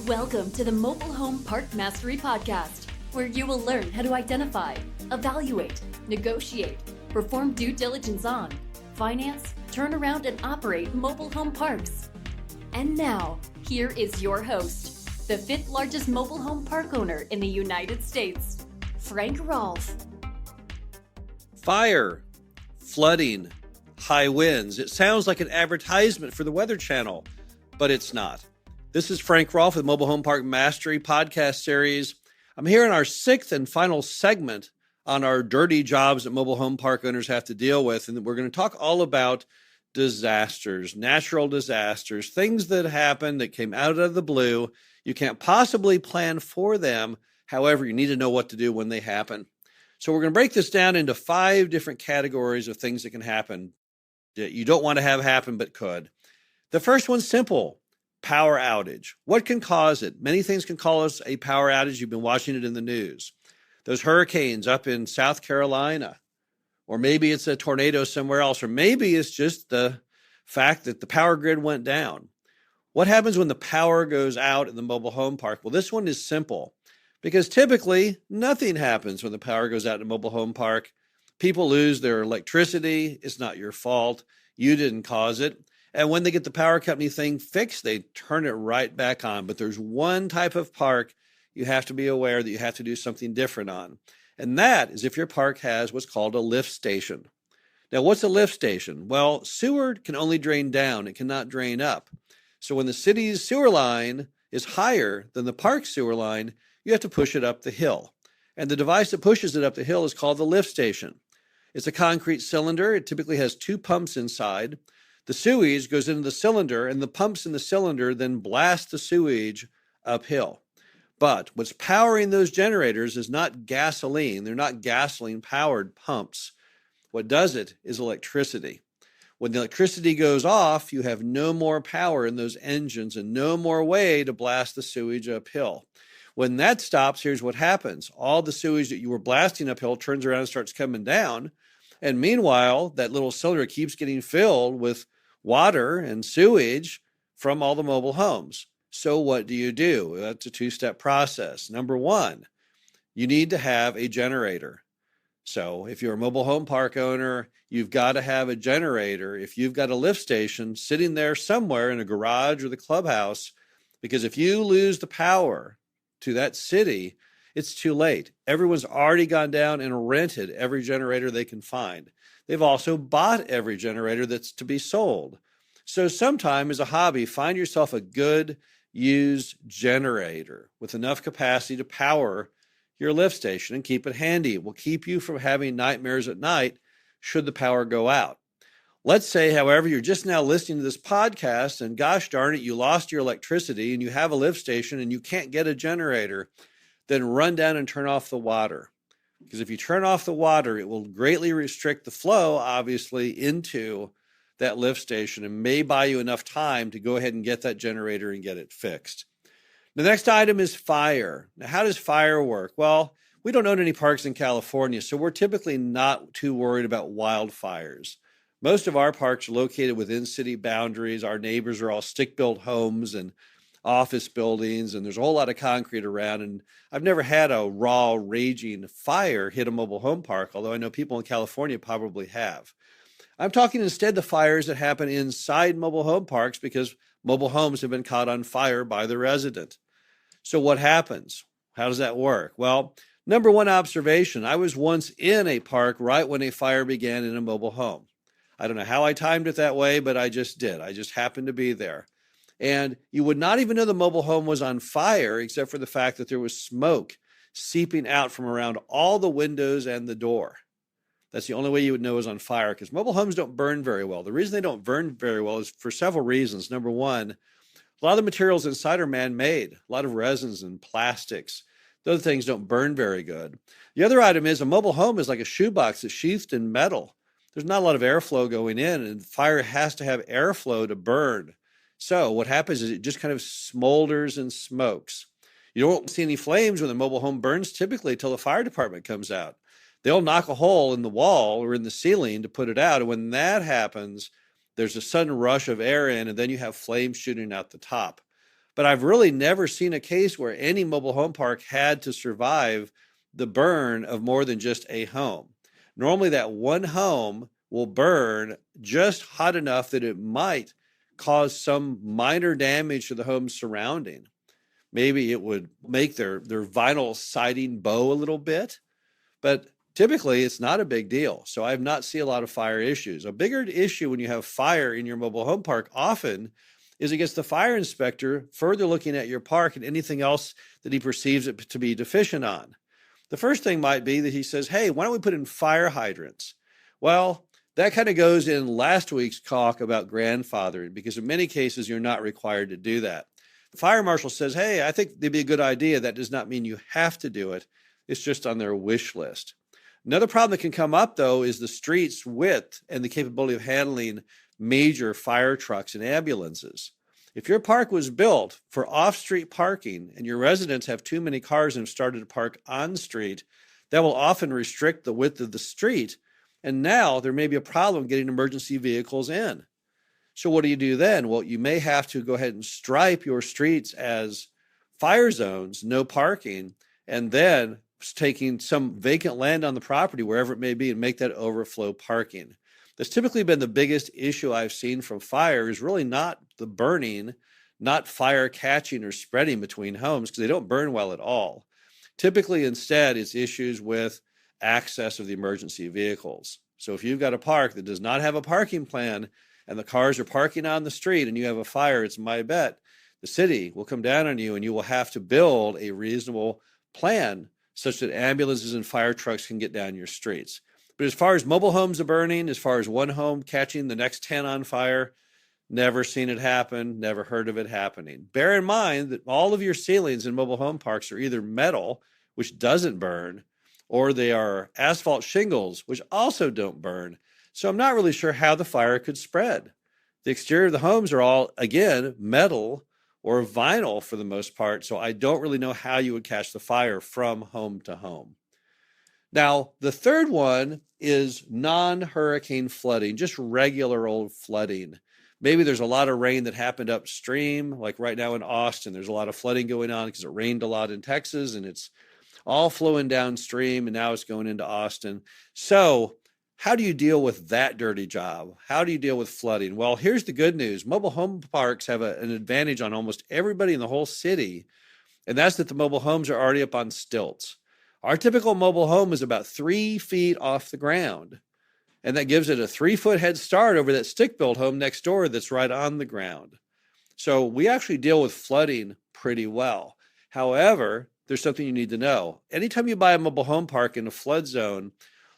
Welcome to the Mobile Home Park Mastery Podcast, where you will learn how to identify, evaluate, negotiate, perform due diligence on, finance, turn around, and operate mobile home parks. And now, here is your host, the fifth largest mobile home park owner in the United States, Frank Rolfe. Fire, flooding, high winds. It sounds like an advertisement for the Weather Channel, but it's not. This is Frank Rolfe with Mobile Home Park Mastery podcast series. I'm here in our sixth and final segment on our dirty jobs that mobile home park owners have to deal with. And we're going to talk all about disasters, natural disasters, things that happen that came out of the blue. You can't possibly plan for them. However, you need to know what to do when they happen. So we're going to break this down into 5 different categories of things that can happen that you don't want to have happen but could. The first one's simple. Power outage. What can cause it? Many things can cause a power outage. You've been watching it in the news. Those hurricanes up in South Carolina, or maybe it's a tornado somewhere else, or maybe it's just the fact that the power grid went down. What happens when the power goes out in the mobile home park? Well, this one is simple because typically nothing happens when the power goes out in a mobile home park. People lose their electricity. It's not your fault. You didn't cause it. And when they get the power company thing fixed, they turn it right back on. But there's one type of park you have to be aware that you have to do something different on. And that is if your park has what's called a lift station. Now, what's a lift station? Well, sewer can only drain down. It cannot drain up. So when the city's sewer line is higher than the park sewer line, you have to push it up the hill. And the device that pushes it up the hill is called the lift station. It's a concrete cylinder. It typically has 2 pumps inside. The sewage goes into the cylinder, and the pumps in the cylinder then blast the sewage uphill. But what's powering those generators is not gasoline. They're not gasoline-powered pumps. What does it is electricity. When the electricity goes off, you have no more power in those engines and no more way to blast the sewage uphill. When that stops, here's what happens. All the sewage that you were blasting uphill turns around and starts coming down. And meanwhile, that little cylinder keeps getting filled with water and sewage from all the mobile homes. So what do? That's a 2-step process. Number 1, you need to have a generator. So if you're a mobile home park owner, you've got to have a generator. If you've got a lift station sitting there somewhere in a garage or the clubhouse, because if you lose the power to that city, it's too late. Everyone's already gone down and rented every generator they can find. They've also bought every generator that's to be sold. So sometime as a hobby, find yourself a good used generator with enough capacity to power your lift station and keep it handy. It will keep you from having nightmares at night should the power go out. Let's say, however, you're just now listening to this podcast and gosh darn it, you lost your electricity and you have a lift station and you can't get a generator. Then run down and turn off the water. Because if you turn off the water, it will greatly restrict the flow, obviously, into that lift station and may buy you enough time to go ahead and get that generator and get it fixed. The next item is fire. Now, how does fire work? Well, we don't own any parks in California, so we're typically not too worried about wildfires. Most of our parks are located within city boundaries. Our neighbors are all stick-built homes and office buildings, and there's a whole lot of concrete around. And I've never had a raw, raging fire hit a mobile home park, although I know people in California probably have. I'm talking instead the fires that happen inside mobile home parks because mobile homes have been caught on fire by the resident. So what happens? How does that work? Well, number 1 observation, I was once in a park right when a fire began in a mobile home. I don't know how I timed it that way, but I just did. I just happened to be there. And you would not even know the mobile home was on fire except for the fact that there was smoke seeping out from around all the windows and the door. That's the only way you would know it was on fire because mobile homes don't burn very well. The reason they don't burn very well is for several reasons. Number 1, a lot of the materials inside are man-made, a lot of resins and plastics. Those things don't burn very good. The other item is a mobile home is like a shoebox that's sheathed in metal. There's not a lot of airflow going in, and fire has to have airflow to burn. So what happens is it just kind of smolders and smokes. You don't see any flames when the mobile home burns typically until the fire department comes out. They'll knock a hole in the wall or in the ceiling to put it out. And when that happens, there's a sudden rush of air in, and then you have flames shooting out the top. But I've really never seen a case where any mobile home park had to survive the burn of more than just a home. Normally, that one home will burn just hot enough that it might cause some minor damage to the home surrounding. Maybe it would make their vinyl siding bow a little bit, but typically it's not a big deal. So I have not seen a lot of fire issues. A bigger issue when you have fire in your mobile home park often is it gets the fire inspector further looking at your park and anything else that he perceives it to be deficient on. The first thing might be that he says, hey, why don't we put in fire hydrants? Well, that kind of goes in last week's talk about grandfathering, because in many cases, you're not required to do that. The fire marshal says, hey, I think it'd be a good idea. That does not mean you have to do it. It's just on their wish list. Another problem that can come up, though, is the street's width and the capability of handling major fire trucks and ambulances. If your park was built for off-street parking and your residents have too many cars and have started to park on street, that will often restrict the width of the street. And now there may be a problem getting emergency vehicles in. So what do you do then? Well, you may have to go ahead and stripe your streets as fire zones, no parking, and then taking some vacant land on the property, wherever it may be, and make that overflow parking. That's typically been the biggest issue I've seen from fire, is really not the burning, not fire catching or spreading between homes, because they don't burn well at all. Typically, instead, it's issues with access of the emergency vehicles. So if you've got a park that does not have a parking plan and the cars are parking on the street and you have a fire, it's my bet the city will come down on you and you will have to build a reasonable plan such that ambulances and fire trucks can get down your streets. But as far as mobile homes are burning, as far as one home catching the next 10 on fire, never seen it happen, never heard of it happening. Bear in mind that all of your ceilings in mobile home parks are either metal, which doesn't burn, or they are asphalt shingles, which also don't burn. So I'm not really sure how the fire could spread. The exterior of the homes are all, again, metal or vinyl for the most part, so I don't really know how you would catch the fire from home to home. Now, the third one is non-hurricane flooding, just regular old flooding. Maybe there's a lot of rain that happened upstream, like right now in Austin. There's a lot of flooding going on because it rained a lot in Texas, and it's all flowing downstream, and now it's going into Austin. So how do you deal with that dirty job? How do you deal with flooding? Well, here's the good news. Mobile home parks have an advantage on almost everybody in the whole city, and that's that the mobile homes are already up on stilts. Our typical mobile home is about 3 feet off the ground, and that gives it a 3-foot head start over that stick-built home next door that's right on the ground. So we actually deal with flooding pretty well. However, there's something you need to know. Anytime you buy a mobile home park in a flood zone,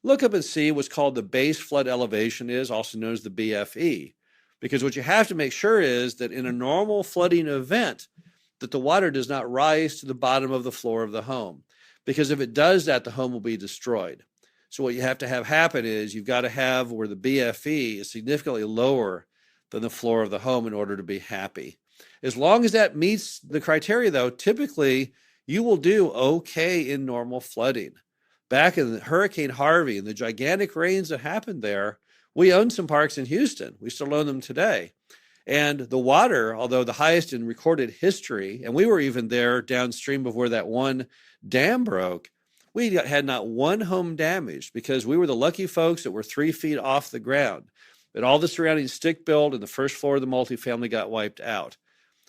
look up and see what's called the base flood elevation is, also known as the BFE. Because what you have to make sure is that in a normal flooding event, that the water does not rise to the bottom of the floor of the home. Because if it does that, the home will be destroyed. So what you have to have happen is you've got to have where the BFE is significantly lower than the floor of the home in order to be happy. As long as that meets the criteria, though, typically you will do okay in normal flooding. Back in Hurricane Harvey and the gigantic rains that happened there, we owned some parks in Houston. We still own them today. And the water, although the highest in recorded history, and we were even there downstream of where that one dam broke, we had not one home damaged because we were the lucky folks that were 3 feet off the ground. But all the surrounding stick built and the first floor of the multifamily got wiped out.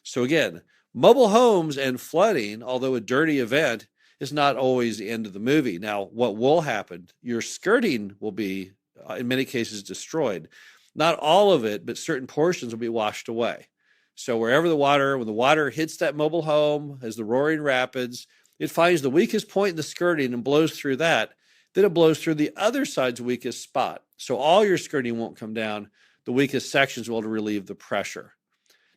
So again, mobile homes and flooding, although a dirty event, is not always the end of the movie. Now, what will happen? Your skirting will be, in many cases, destroyed. Not all of it, but certain portions will be washed away. So wherever when the water hits that mobile home as the roaring rapids, it finds the weakest point in the skirting and blows through that. Then it blows through the other side's weakest spot. So all your skirting won't come down. The weakest sections will relieve the pressure.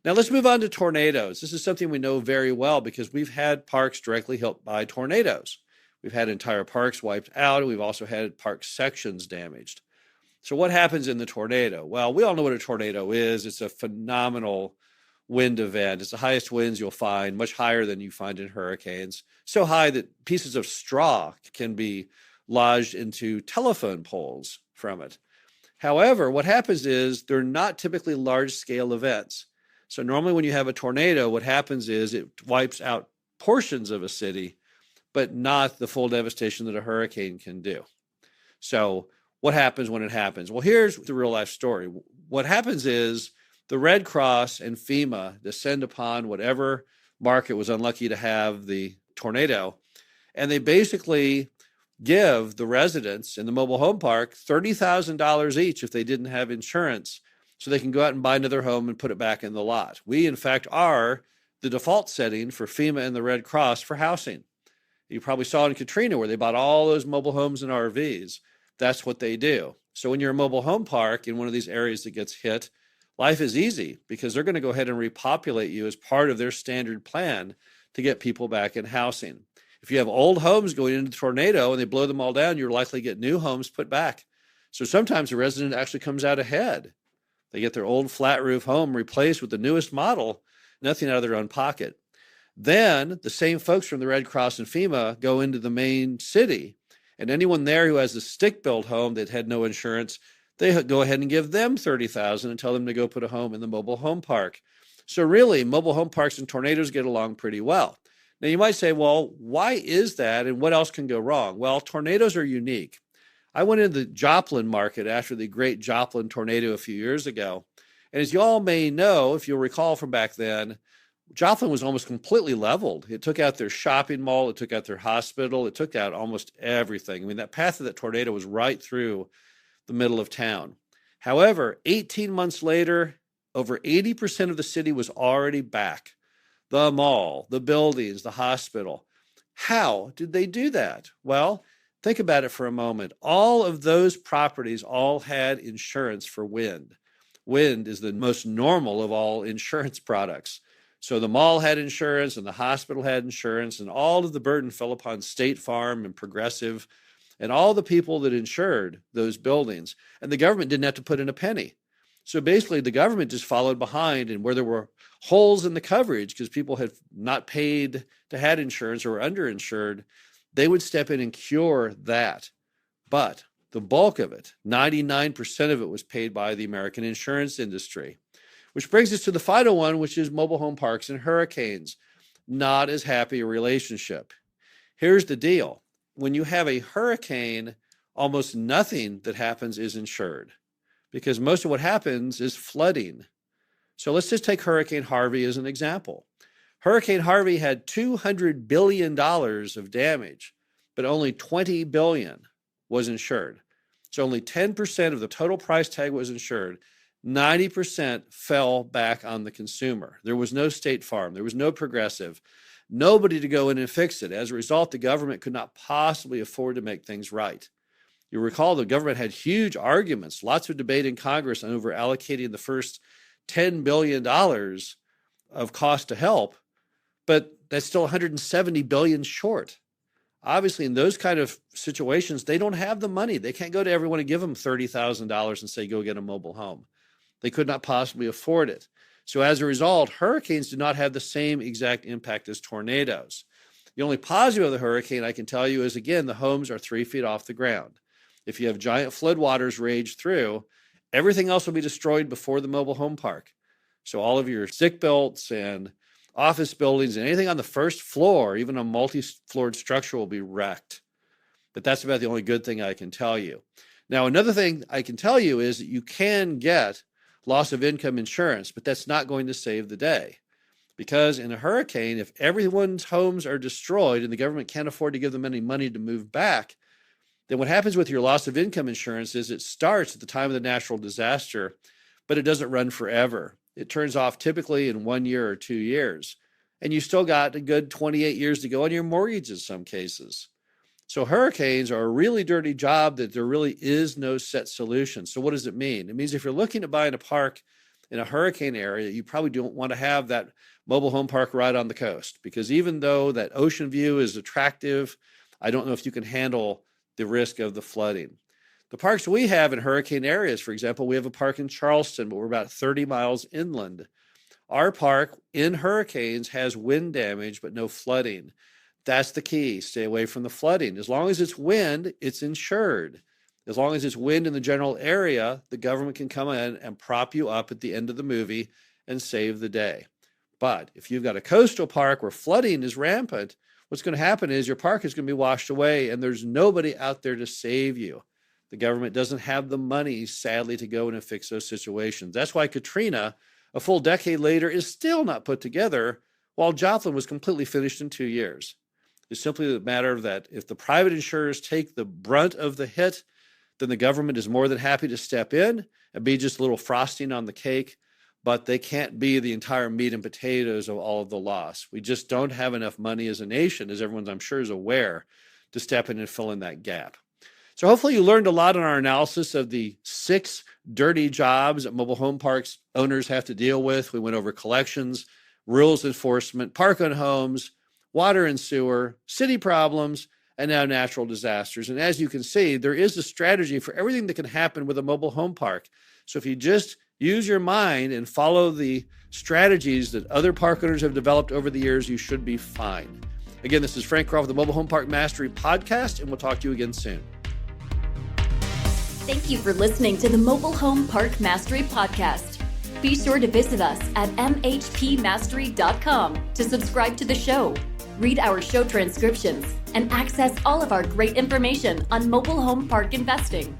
Now let's move on to tornadoes. This is something we know very well because we've had parks directly hit by tornadoes. We've had entire parks wiped out, and we've also had park sections damaged. So what happens in the tornado? Well, we all know what a tornado is. It's a phenomenal wind event. It's the highest winds you'll find, much higher than you find in hurricanes. So high that pieces of straw can be lodged into telephone poles from it. However, what happens is they're not typically large-scale events. So normally when you have a tornado, what happens is it wipes out portions of a city, but not the full devastation that a hurricane can do. So what happens when it happens? Well, here's the real life story. What happens is the Red Cross and FEMA descend upon whatever market was unlucky to have the tornado, and they basically give the residents in the mobile home park $30,000 each if they didn't have insurance, so they can go out and buy another home and put it back in the lot. We, in fact, are the default setting for FEMA and the Red Cross for housing. You probably saw in Katrina where they bought all those mobile homes and RVs. That's what they do. So when you're a mobile home park in one of these areas that gets hit, life is easy because they're going to go ahead and repopulate you as part of their standard plan to get people back in housing. If you have old homes going into the tornado and they blow them all down, you're likely to get new homes put back. So sometimes a resident actually comes out ahead. They get their old flat roof home replaced with the newest model, nothing out of their own pocket. Then the same folks from the Red Cross and FEMA go into the main city, and anyone there who has a stick-built home that had no insurance, they go ahead and give them $30,000 and tell them to go put a home in the mobile home park. So really, mobile home parks and tornadoes get along pretty well. Now you might say, well, why is that and what else can go wrong? Well, tornadoes are unique. I went into the Joplin market after the great Joplin tornado a few years ago. And as you all may know, if you'll recall from back then, Joplin was almost completely leveled. It took out their shopping mall. It took out their hospital. It took out almost everything. I mean, that path of that tornado was right through the middle of town. However, 18 months later, over 80% of the city was already back. The mall, the buildings, the hospital. How did they do that? Well, think about it for a moment. All of those properties all had insurance for wind. Wind is the most normal of all insurance products. So the mall had insurance and the hospital had insurance, and all of the burden fell upon State Farm and Progressive and all the people that insured those buildings. And the government didn't have to put in a penny. So basically the government just followed behind, and where there were holes in the coverage because people had not paid to have insurance or were underinsured, they would step in and cure that. But the bulk of it, 99% of it, was paid by the American insurance industry. Which brings us to the final one, which is mobile home parks and hurricanes. Not as happy a relationship. Here's the deal. When you have a hurricane, almost nothing that happens is insured because most of what happens is flooding. So let's just take Hurricane Harvey as an example. Hurricane Harvey had $200 billion of damage, but only $20 billion was insured. So only 10% of the total price tag was insured. 90% fell back on the consumer. There was no State Farm. There was no Progressive. Nobody to go in and fix it. As a result, the government could not possibly afford to make things right. You recall the government had huge arguments, lots of debate in Congress over allocating the first $10 billion of cost to help, but that's still $170 billion short. Obviously, in those kind of situations, they don't have the money. They can't go to everyone and give them $30,000 and say, go get a mobile home. They could not possibly afford it. So as a result, hurricanes do not have the same exact impact as tornadoes. The only positive of the hurricane I can tell you is, again, the homes are 3 feet off the ground. If you have giant floodwaters rage through, everything else will be destroyed before the mobile home park. So all of your stick-builts and office buildings and anything on the first floor, even a multi-floored structure, will be wrecked. But that's about the only good thing I can tell you. Now, another thing I can tell you is that you can get loss of income insurance, but that's not going to save the day. Because in a hurricane, if everyone's homes are destroyed and the government can't afford to give them any money to move back, then what happens with your loss of income insurance is it starts at the time of the natural disaster, but it doesn't run forever. It turns off typically in 1 year or 2 years, and you still got a good 28 years to go on your mortgage in some cases. So hurricanes are a really dirty job that there really is no set solution. So what does it mean? It means if you're looking at buying a park in a hurricane area, you probably don't want to have that mobile home park right on the coast, because even though that ocean view is attractive, I don't know if you can handle the risk of the flooding. The parks we have in hurricane areas, for example, we have a park in Charleston, but we're about 30 miles inland. Our park in hurricanes has wind damage, but no flooding. That's the key. Stay away from the flooding. As long as it's wind, it's insured. As long as it's wind in the general area, the government can come in and prop you up at the end of the movie and save the day. But if you've got a coastal park where flooding is rampant, what's going to happen is your park is going to be washed away and there's nobody out there to save you. The government doesn't have the money, sadly, to go in and fix those situations. That's why Katrina, a full decade later, is still not put together, while Joplin was completely finished in 2 years. It's simply a matter of that if the private insurers take the brunt of the hit, then the government is more than happy to step in and be just a little frosting on the cake, but they can't be the entire meat and potatoes of all of the loss. We just don't have enough money as a nation, as everyone I'm sure is aware, to step in and fill in that gap. So hopefully you learned a lot in our analysis of the 6 dirty jobs that mobile home parks owners have to deal with. We went over collections, rules enforcement, park-owned homes, water and sewer, city problems, and now natural disasters. And as you can see, there is a strategy for everything that can happen with a mobile home park. So if you just use your mind and follow the strategies that other park owners have developed over the years, you should be fine. Again, this is Frank Rolfe of the Mobile Home Park Mastery Podcast, and we'll talk to you again soon. Thank you for listening to the Mobile Home Park Mastery Podcast. Be sure to visit us at mhpmastery.com to subscribe to the show, read our show transcriptions, and access all of our great information on mobile home park investing.